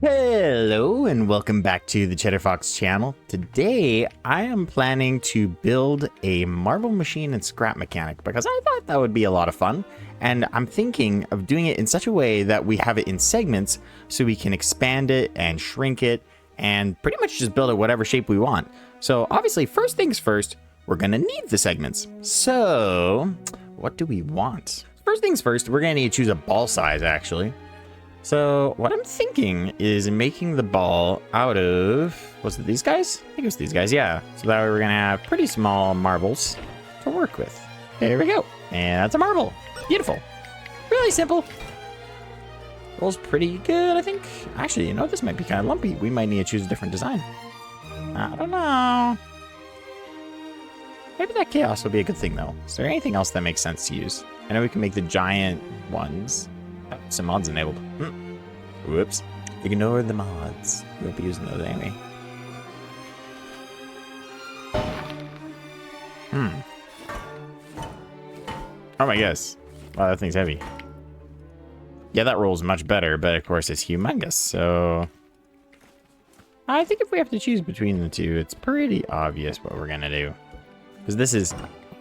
Hello and welcome back to the Cheddar Fox channel. Today I am planning to build a marble machine and scrap mechanic because I thought that would be a lot of fun, and I'm thinking of doing it in such a way that we have it in segments so we can expand it and shrink it and pretty much just build it whatever shape we want. So obviously, first things first, we're gonna need the segments. So what do we want? First things first, we're gonna need to choose a ball size actually. So what I'm thinking is making the ball out of, was it these guys? I think it was these guys, yeah. So that way we're gonna have pretty small marbles to work with. There we go. And that's a marble. Beautiful. Really simple. Rolls pretty good, I think. Actually, you know, this might be kind of lumpy. We might need to choose a different design. I don't know. Maybe that chaos will be a good thing though. Is there anything else that makes sense to use? I know we can make the giant ones. Oh, some mods enabled. Whoops. Ignore the mods. We won't be using those anyway. Oh my gosh. Wow, that thing's heavy. Yeah, that rolls much better, but of course it's humongous, so... I think if we have to choose between the two, it's pretty obvious what we're gonna do. Because this is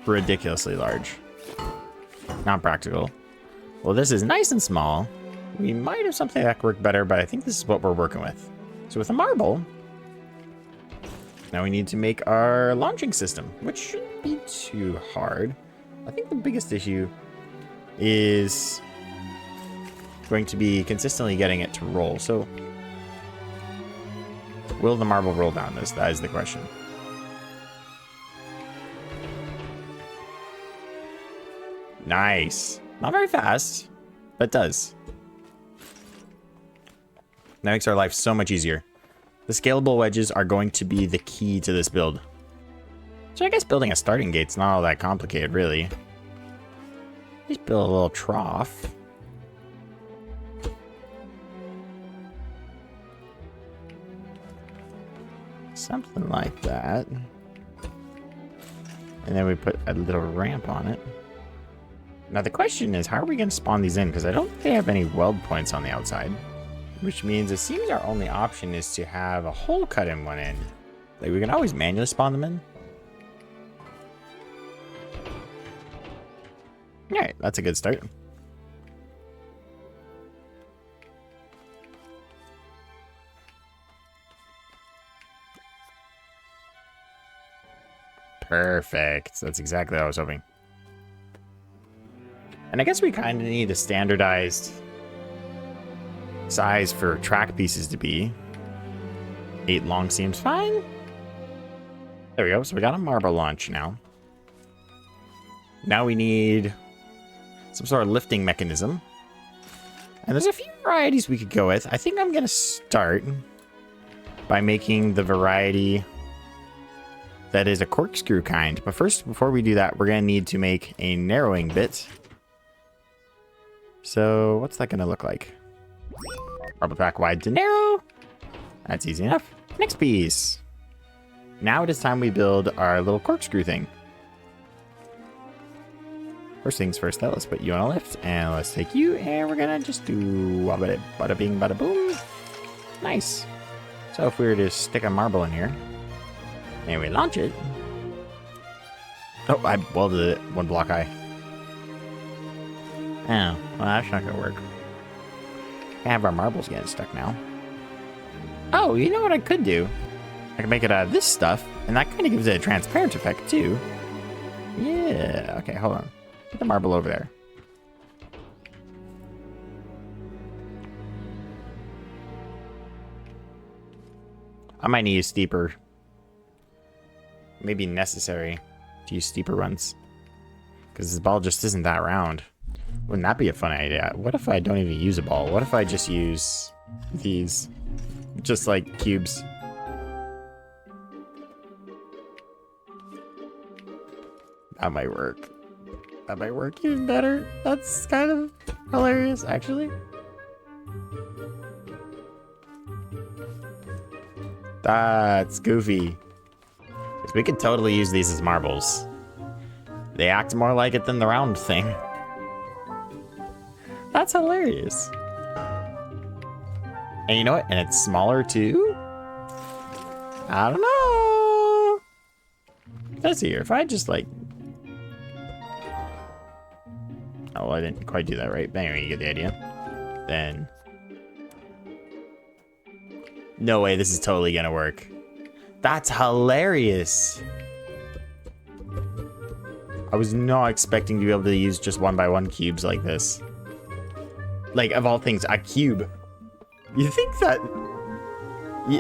ridiculously large. Not practical. Well, this is nice and small. We might have something that could work better, but I think this is what we're working with. So with a marble, now we need to make our launching system, which shouldn't be too hard. I think the biggest issue is going to be consistently getting it to roll. So will the marble roll down this? That is the question. Nice. Not very fast, but it does. That makes our life so much easier. The scalable wedges are going to be the key to this build. So I guess building a starting gate's not all that complicated, really. Just build a little trough. Something like that. And then we put a little ramp on it. Now the question is, how are we going to spawn these in? Because I don't think they have any weld points on the outside. Which means it seems our only option is to have a hole cut in one end. Like, we can always manually spawn them in. Alright, that's a good start. Perfect. That's exactly what I was hoping. And I guess we kind of need a standardized size for track pieces to be. 8 long seems fine. There we go. So we got a marble launch now. Now we need some sort of lifting mechanism. And there's a few varieties we could go with. I think I'm going to start by making the variety that is a corkscrew kind. But first, before we do that, we're going to need to make a narrowing bit. So what's that going to look like? Marble track wide to narrow. That's easy enough. Next piece. Now it is time we build our little corkscrew thing. First things first though, let's put you on a lift and let's take you and we're gonna just do bada bing bada boom. Nice. So if we were to stick a marble in here and we launch it. Oh, I welded it one block high. Oh, well, that's not gonna work. Have our marbles getting stuck now. Oh, you know what I could do? I can make it out of this stuff, and that kind of gives it a transparent effect too. Yeah. Okay, hold on. Put the marble over there. I might need a steeper. Maybe necessary to use steeper runs. Because this ball just isn't that round. Wouldn't that be a fun idea? What if I don't even use a ball? What if I just use these? Just like cubes. That might work. That might work even better. That's kind of hilarious, actually. That's goofy. Because we could totally use these as marbles. They act more like it than the round thing. That's hilarious. And you know what? And it's smaller too? I don't know. Let's see here. If I just like... Oh, well, I didn't quite do that right. But anyway, you get the idea. Then... No way, this is totally gonna work. That's hilarious. I was not expecting to be able to use just 1x1 cubes like this. Like, of all things, a cube. You'd think that...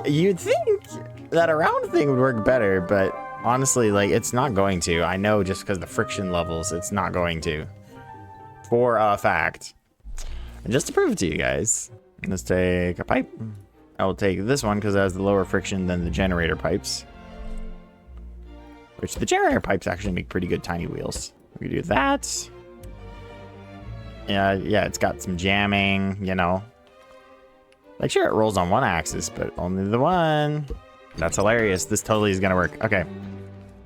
You'd think that a round thing would work better, but honestly, like, it's not going to. I know just because the friction levels, it's not going to. For a fact. And just to prove it to you guys, let's take a pipe. I will take this one because it has the lower friction than the generator pipes. Which the generator pipes actually make pretty good tiny wheels. We do that. Yeah, it's got some jamming, you know. Like, sure, it rolls on one axis, but only the one. That's hilarious. This totally is going to work. Okay.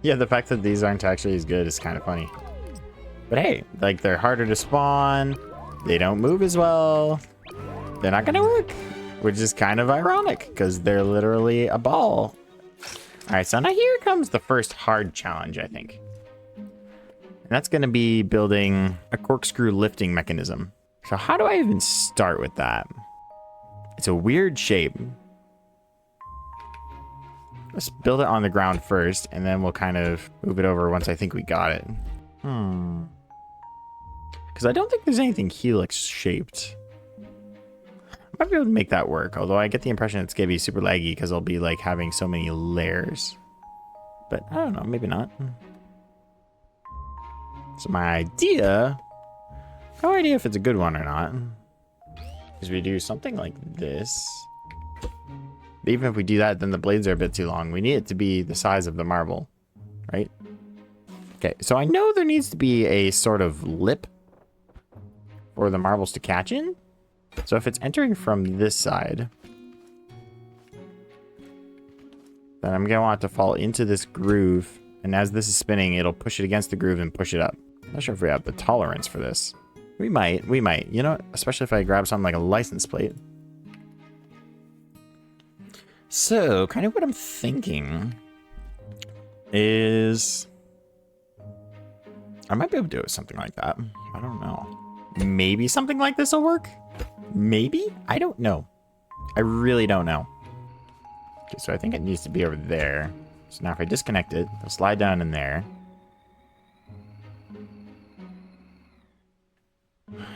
Yeah, the fact that these aren't actually as good is kind of funny. But hey, like, they're harder to spawn. They don't move as well. They're not going to work. Which is kind of ironic, because they're literally a ball. Alright, so now here comes the first hard challenge, I think. And that's going to be building a corkscrew lifting mechanism. So how do I even start with that? It's a weird shape. Let's build it on the ground first, and then we'll kind of move it over once I think we got it. Because I don't think there's anything helix shaped. I might be able to make that work, although I get the impression it's going to be super laggy because I'll be like having so many layers. But I don't know, maybe not. So my idea, no idea if it's a good one or not, is we do something like this. But even if we do that, then the blades are a bit too long. We need it to be the size of the marble, right? Okay, so I know there needs to be a sort of lip for the marbles to catch in. So if it's entering from this side, then I'm going to want it to fall into this groove. And as this is spinning, it'll push it against the groove and push it up. I'm not sure if we have the tolerance for this. We might. You know, especially if I grab something like a license plate. So, kind of what I'm thinking is... I might be able to do it with something like that. I don't know. Maybe something like this will work? Maybe? I don't know. I really don't know. Okay, so I think it needs to be over there. So now if I disconnect it, it'll slide down in there.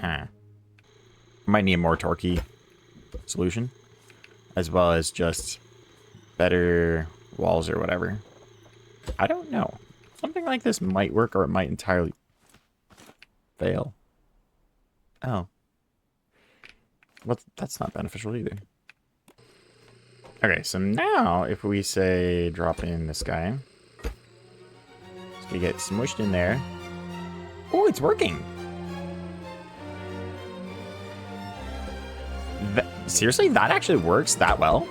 Huh. Might need a more torquey solution. As well as just better walls or whatever. I don't know. Something like this might work, or it might entirely fail. Oh. Well, that's not beneficial either. Okay, so now if we say drop in this guy, it's gonna get smushed in there. Oh, it's working. Seriously, that actually works that well?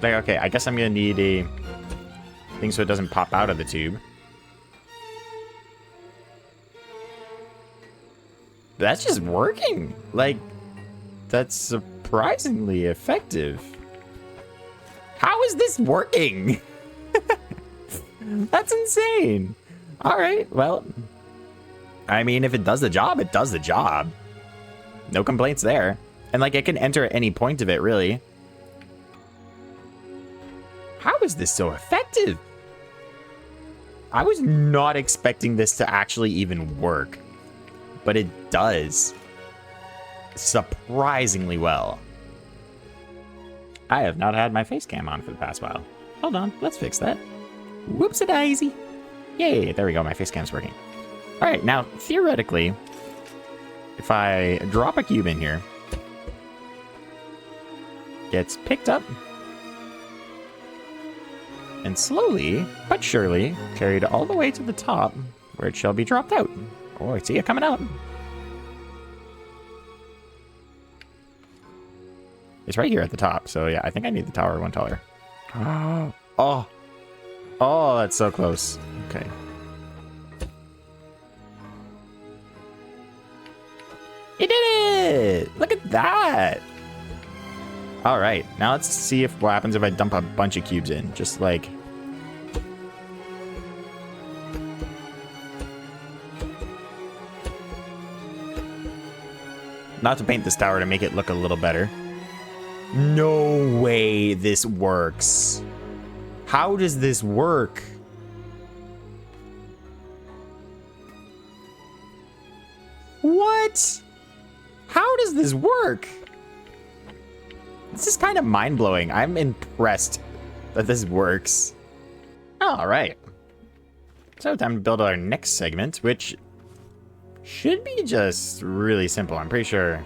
Like, okay, I guess I'm gonna need a thing so it doesn't pop out of the tube. That's just working. Like, that's surprisingly effective. How is this working? That's insane. All right, well, I mean, if it does the job, it does the job. No complaints there. And like, it can enter at any point of it, really. How is this so effective? I was not expecting this to actually even work. But it does surprisingly well. I have not had my face cam on for the past while. Hold on, let's fix that. Whoops-a-daisy. Yay, there we go, my face cam's working. All right, now, theoretically, if I drop a cube in here, gets picked up, and slowly, but surely, carried all the way to the top, where it shall be dropped out. Oh, I see it coming out. It's right here at the top. So yeah, I think I need the tower one taller. Oh, that's so close. Okay. You did it! Look at that! All right, now let's see what happens if I dump a bunch of cubes in. Just like... Not to paint this tower to make it look a little better. No way this works. How does this work? What? How does this work? This is kind of mind-blowing. I'm impressed that this works. All right. So time to build our next segment, which should be just really simple. I'm pretty sure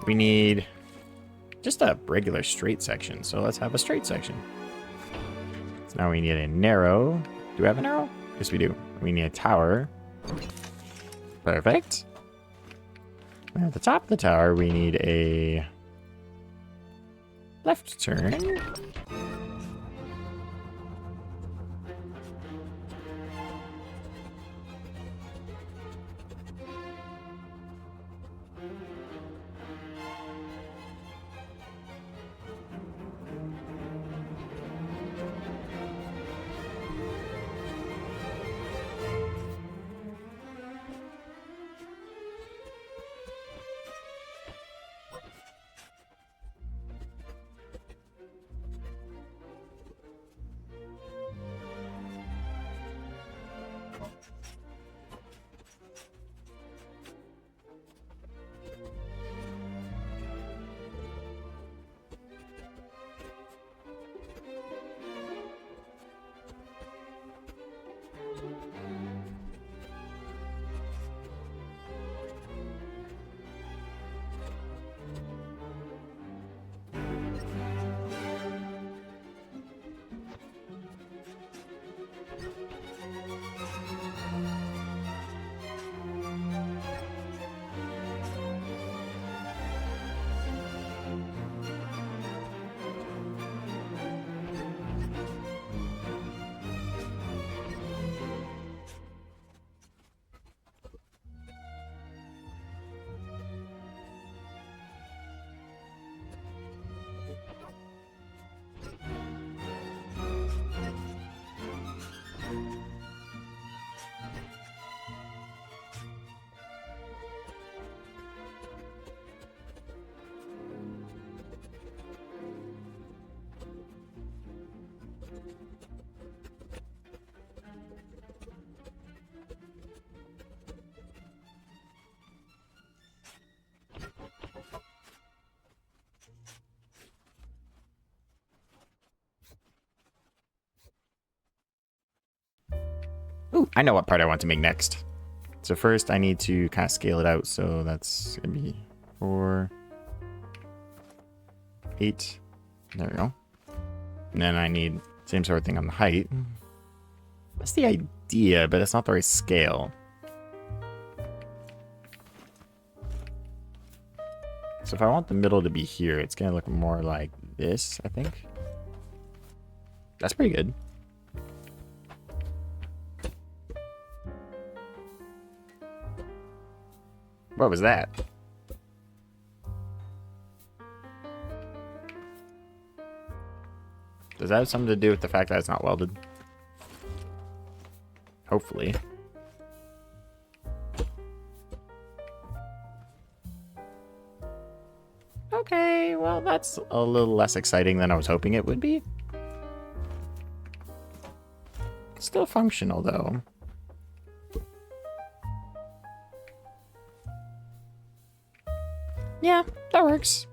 we need just a regular straight section. So let's have a straight section. So now we need a narrow. Do we have a narrow? Yes, we do. We need a tower. Perfect. And at the top of the tower, we need a left turn. Ooh, I know what part I want to make next. So first I need to kind of scale it out. So that's going to be 4, 8. There we go. And then I need same sort of thing on the height. That's the idea, but it's not the right scale. So if I want the middle to be here, it's going to look more like this, I think. That's pretty good. What was that? Does that have something to do with the fact that it's not welded? Hopefully. Okay, well, that's a little less exciting than I was hoping it would be. Still functional, though. Yeah, that works.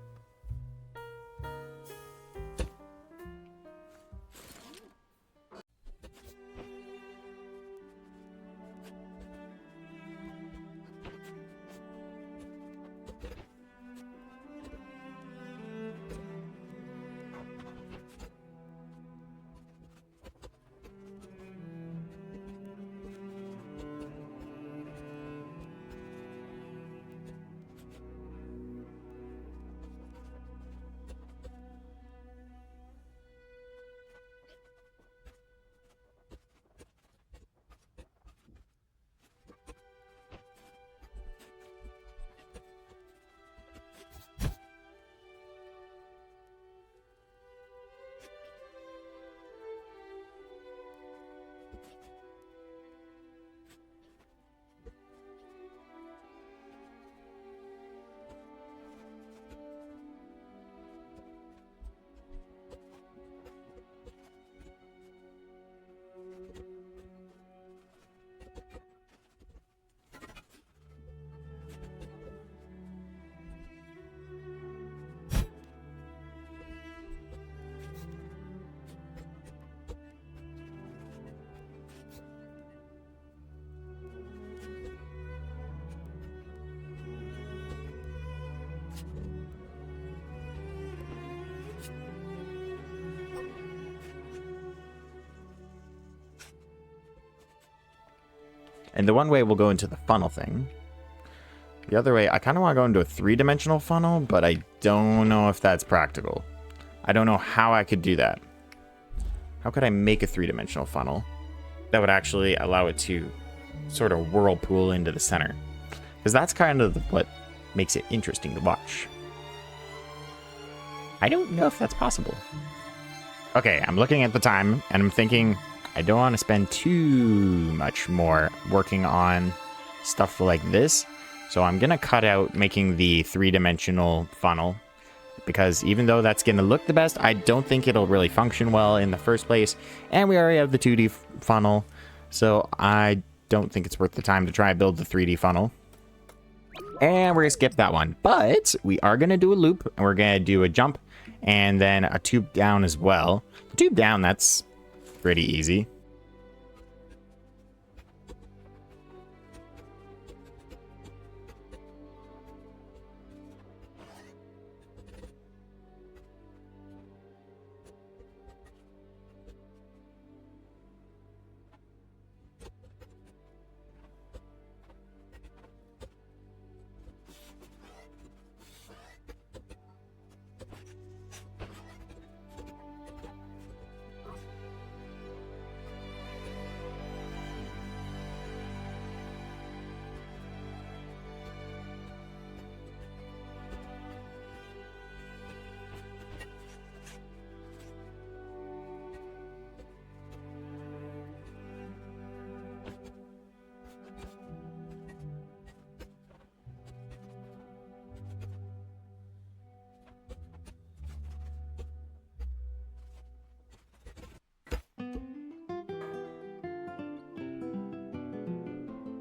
And the one way will go into the funnel thing. The other way, I kind of want to go into a 3-dimensional funnel, but I don't know if that's practical. I don't know how I could do that. How could I make a 3-dimensional funnel that would actually allow it to sort of whirlpool into the center? Because that's kind of what makes it interesting to watch. I don't know if that's possible. Okay, I'm looking at the time, and I'm thinking I don't want to spend too much more working on stuff like this. So I'm going to cut out making the 3-dimensional funnel, because even though that's going to look the best, I don't think it'll really function well in the first place. And we already have the 2D funnel, so I don't think it's worth the time to try and build the 3D funnel. And we're going to skip that one. But we are going to do a loop, and we're going to do a jump, and then a tube down as well. The tube down, that's pretty easy.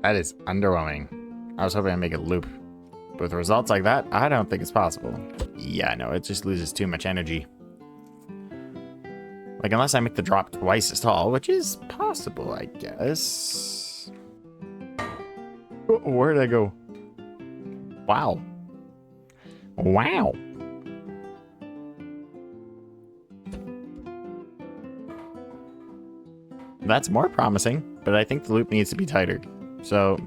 That is underwhelming. I was hoping I'd make a loop. But with results like that, I don't think it's possible. Yeah, no, it just loses too much energy. Like, unless I make the drop twice as tall, which is possible, I guess. Oh, where did I go? Wow. Wow. That's more promising, but I think the loop needs to be tighter. So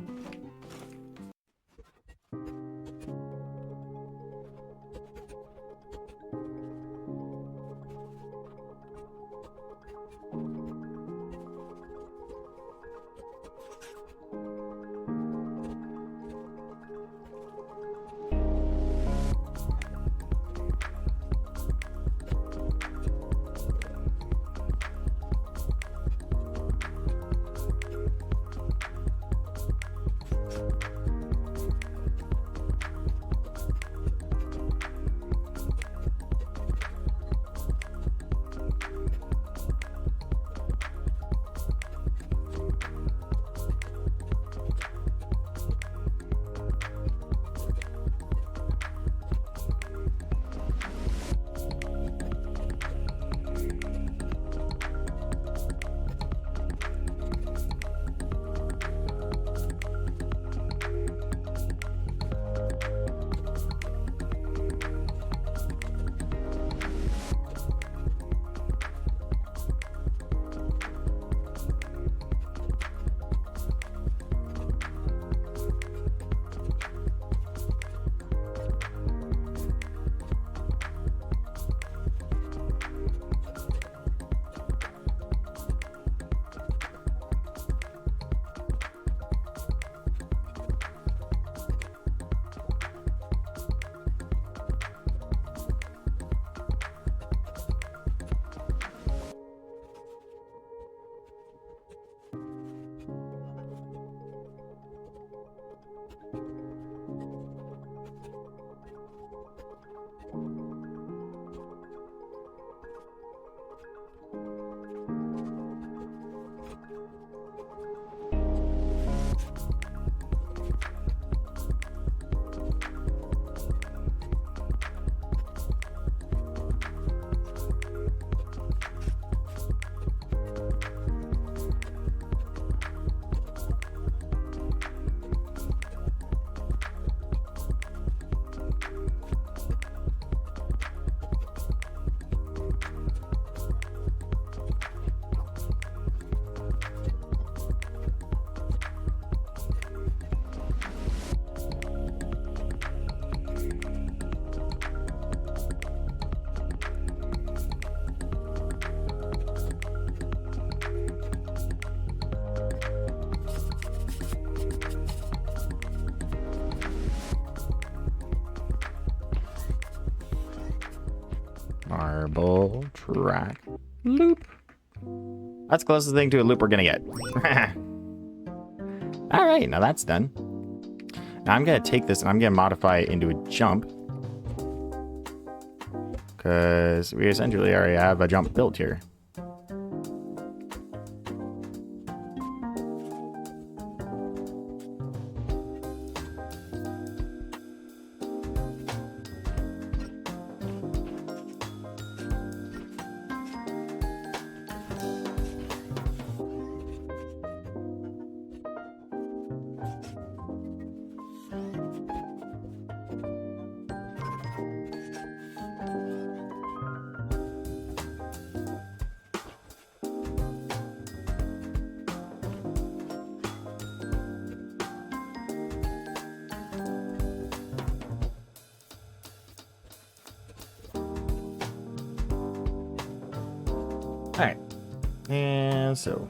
Marble track loop. That's the closest thing to a loop we're gonna get. All right, now that's done. Now I'm gonna take this and I'm gonna modify it into a jump, because we essentially already have a jump built here. Alright, and so,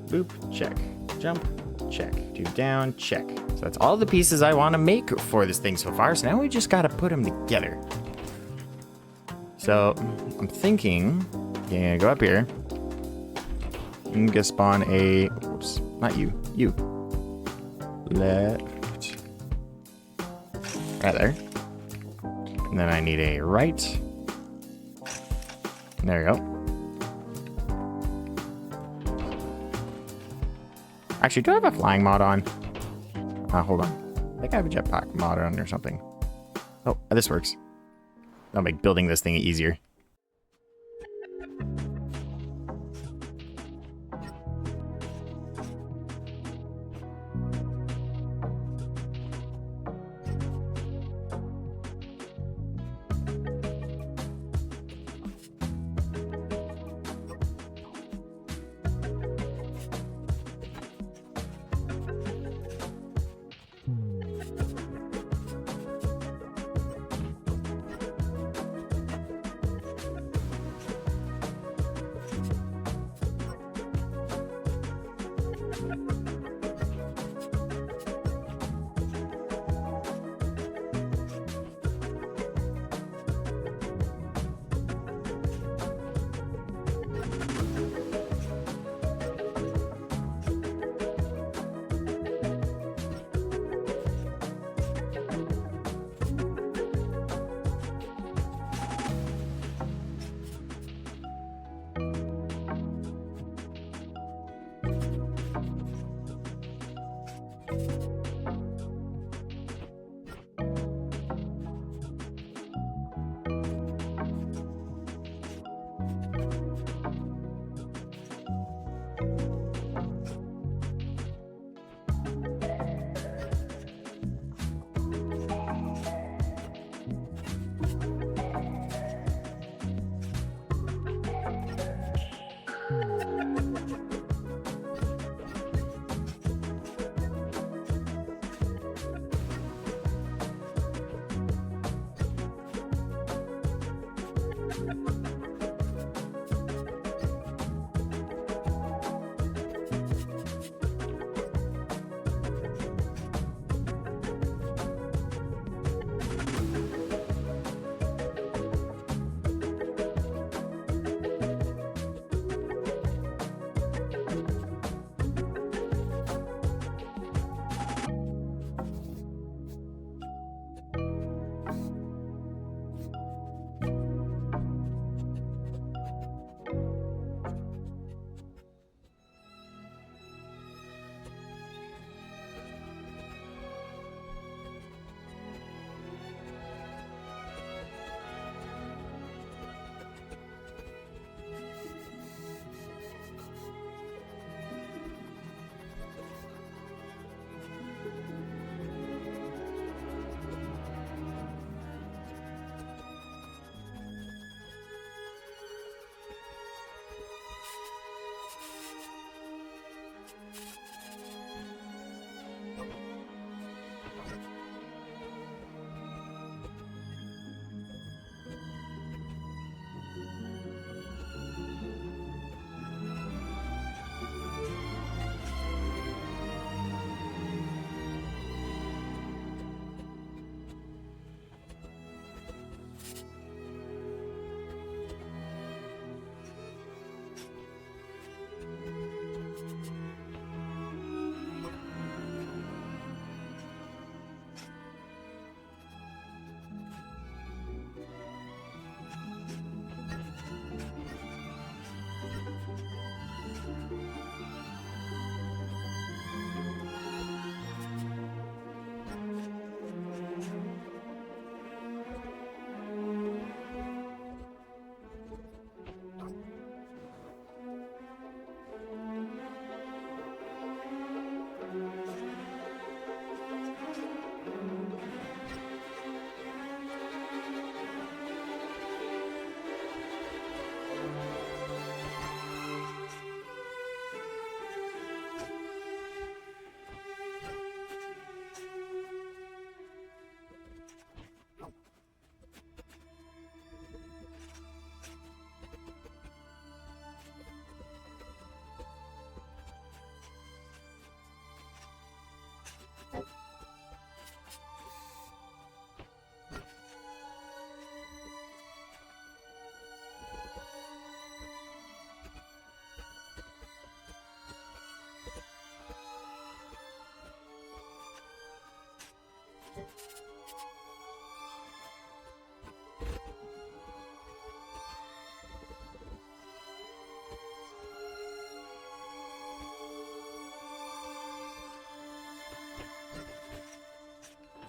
boop, check, jump, check, do down, check. So that's all the pieces I want to make for this thing so far, so now we just got to put them together. So, I'm thinking, yeah, go up here, I'm gonna spawn a, oops, not you, left, right there, and then I need a right, there we go. Actually, do I have a flying mod on? Hold on. I think I have a jetpack mod on or something. Oh, this works. That'll make building this thing easier.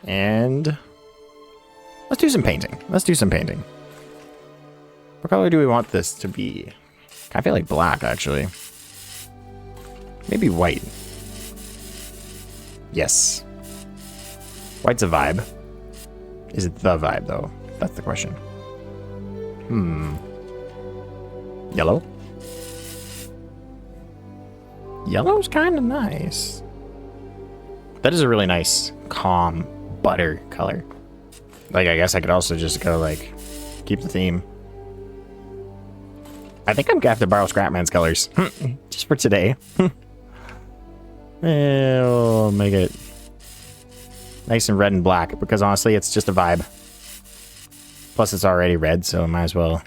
And let's do some painting. Let's do some painting. What color do we want this to be? I feel like black, actually. Maybe white. Yes. White's a vibe. Is it the vibe, though? That's the question. Yellow? Yellow's kind of nice. That is a really nice, calm butter color. Like, I guess I could also just go, like, keep the theme. I think I'm gonna have to borrow Scrapman's colors. Just for today. We'll make it nice and red and black, because honestly, it's just a vibe. Plus, it's already red, so I might as well.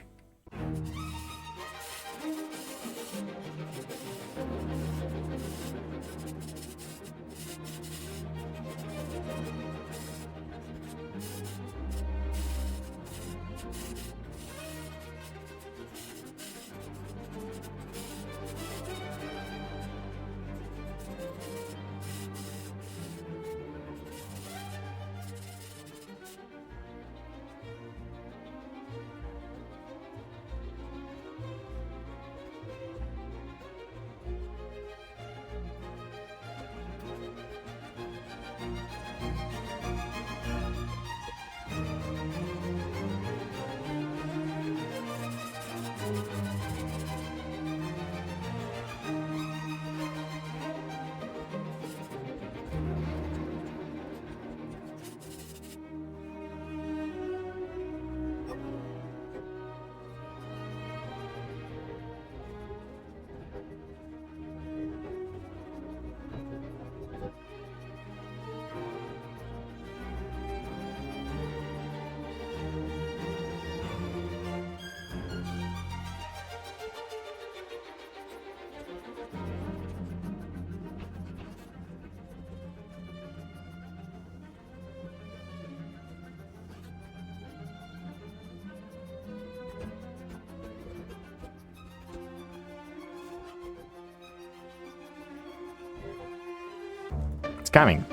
It's coming.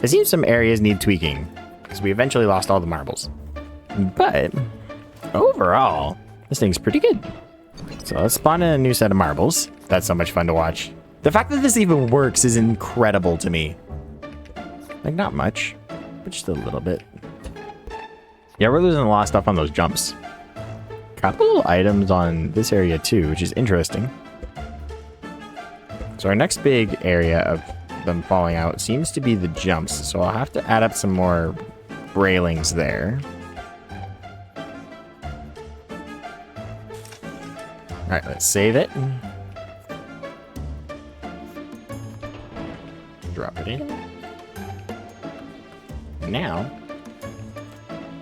It seems some areas need tweaking, because we eventually lost all the marbles. But, overall, this thing's pretty good. So let's spawn in a new set of marbles. That's so much fun to watch. The fact that this even works is incredible to me. Like, not much, but just a little bit. Yeah, we're losing a lot of stuff on those jumps. Couple items on this area too, which is interesting. So our next big area of them falling out seems to be the jumps, so I'll have to add up some more railings there. Alright, let's save it. Drop it in. Now,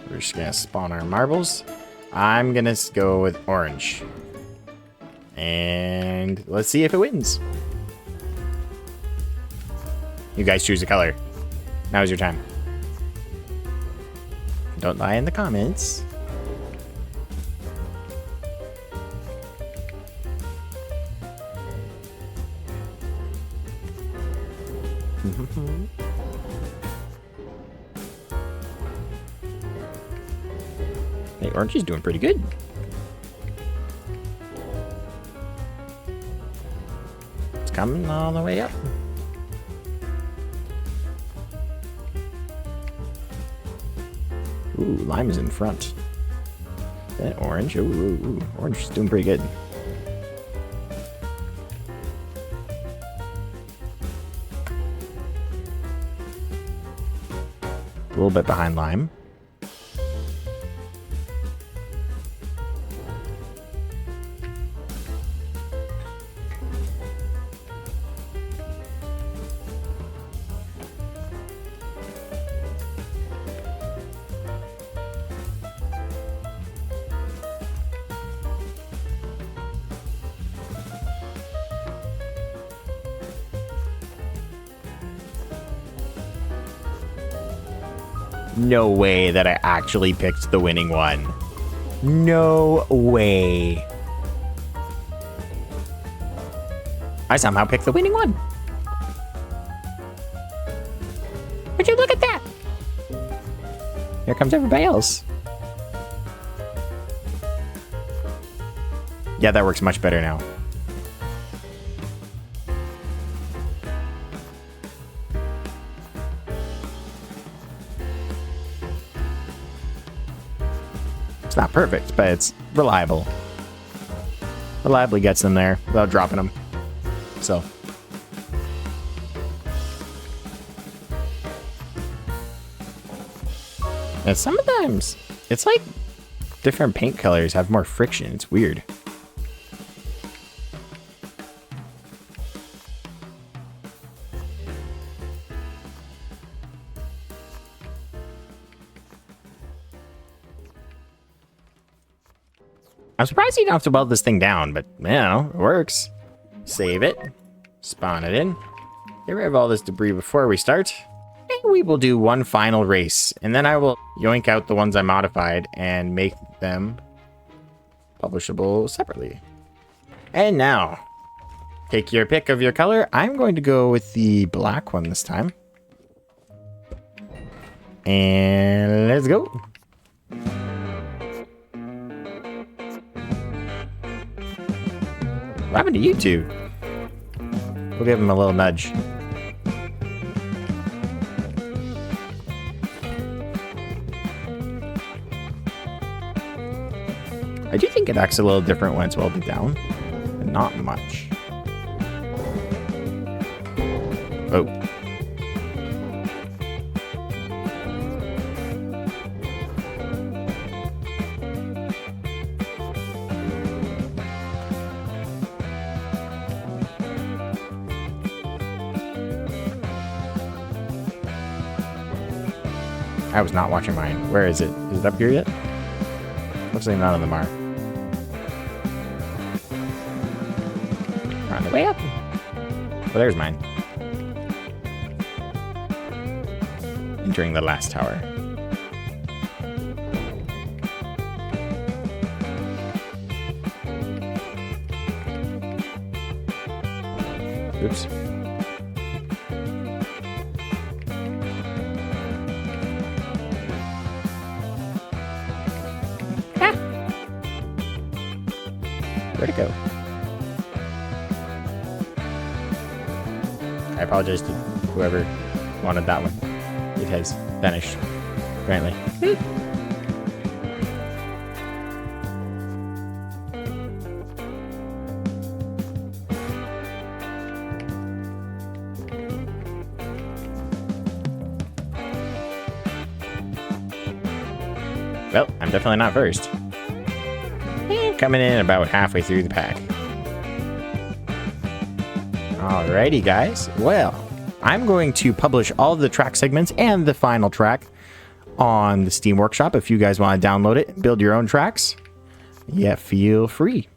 we're just gonna spawn our marbles. I'm gonna go with orange. And let's see if it wins. You guys choose a color. Now is your time. Don't lie in the comments. Hey, orange is doing pretty good. It's coming all the way up. Ooh, lime is in front. That orange. Ooh, orange is doing pretty good. A little bit behind lime. No way that I actually picked the winning one. No way. I somehow picked the winning one. Would you look at that? Here comes everybody else. Yeah, that works much better now. It's not perfect, but it's reliable. Reliably gets them there without dropping them. So. And sometimes it's like different paint colors have more friction. It's weird. I'm surprised you don't have to weld this thing down, but you know, it works. Save it. Spawn it in. Get rid of all this debris before we start. And we will do one final race. And then I will yoink out the ones I modified and make them publishable separately. And now, take your pick of your color. I'm going to go with the black one this time. And let's go. What happened to you two? We'll give him a little nudge. I do think it acts a little different when it's welded down, but not much. Oh. I was not watching mine. Where is it? Is it up here yet? Looks like none of them are. We're on the way up. Well, there's mine. Entering the last tower. Oops. Where'd it go? I apologize to whoever wanted that one. It has vanished, apparently. Well, I'm definitely not first. Coming in about halfway through the pack. Alrighty, guys. Well, I'm going to publish all of the track segments and the final track on the Steam Workshop. If you guys want to download it and build your own tracks, yeah, feel free.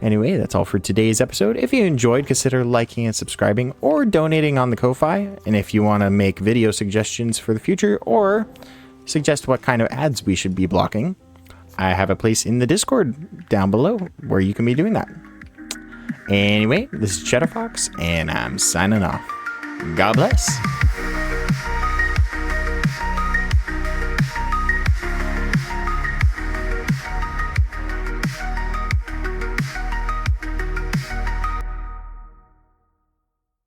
Anyway, that's all for today's episode. If you enjoyed, consider liking and subscribing or donating on the Ko-Fi. And if you want to make video suggestions for the future or suggest what kind of ads we should be blocking, I have a place in the Discord down below where you can be doing that. Anyway, this is Cheddar Fox, and I'm signing off. God bless.